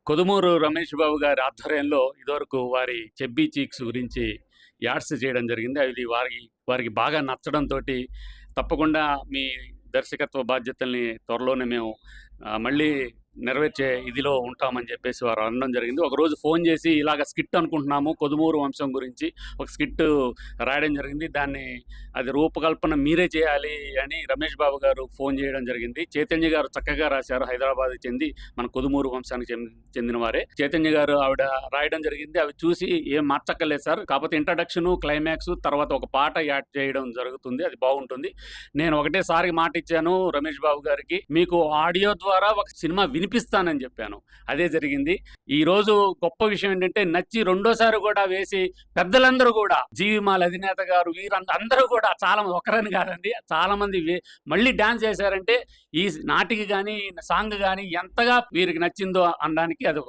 కొదుమూరు రమేష్ బాబు గారి ఆధ్వర్యంలో ఇదివరకు వారి చెబ్బీ చీక్స్ గురించి యాడ్స్ చేయడం జరిగింది. అది వారికి బాగా నచ్చడంతోటి తప్పకుండా మీ దర్శకత్వ బాధ్యతల్ని త్వరలోనే మేము మళ్ళీ నెరవేర్చే ఇదిలో ఉంటామని చెప్పేసి వారు అనడం జరిగింది. ఒకరోజు ఫోన్ చేసి ఇలాగ స్కిట్ అనుకుంటున్నాము కొదుమూరు వంశం గురించి ఒక స్కిట్ రాయడం జరిగింది. అది రూపకల్పన మీరే చేయాలి అని రమేష్ బాబు గారు ఫోన్ చేయడం జరిగింది. చైతన్య గారు చక్కగా రాశారు. హైదరాబాద్ చెంది మన కొదుమూరు వంశానికి చెందిన వారే. చైతన్య గారు ఆవిడ రాయడం జరిగింది. అవి చూసి ఏం మార్చక్కర్లేదు సార్, కాకపోతే ఇంట్రడక్షన్, క్లైమాక్స్, తర్వాత ఒక పాట యాడ్ చేయడం జరుగుతుంది, అది బాగుంటుంది. నేను ఒకటేసారి మాట ఇచ్చాను రమేష్ బాబు గారికి, మీకు ఆడియో ద్వారా ఒక సినిమా వినిపిస్తానని చెప్పాను. అదే జరిగింది. ఈ రోజు గొప్ప విషయం ఏంటంటే నచ్చి రెండోసారి కూడా వేసి పెద్దలందరూ కూడా జీవిమాల అధినేత గారు వీరందరూ కూడా చాలా ఒకరని కాదండి, చాలా మంది మళ్ళీ డాన్స్ చేశారంటే ఈ నాటికి కానీ సాంగ్ కానీ ఎంతగా వీరికి నచ్చిందో అనడానికి అది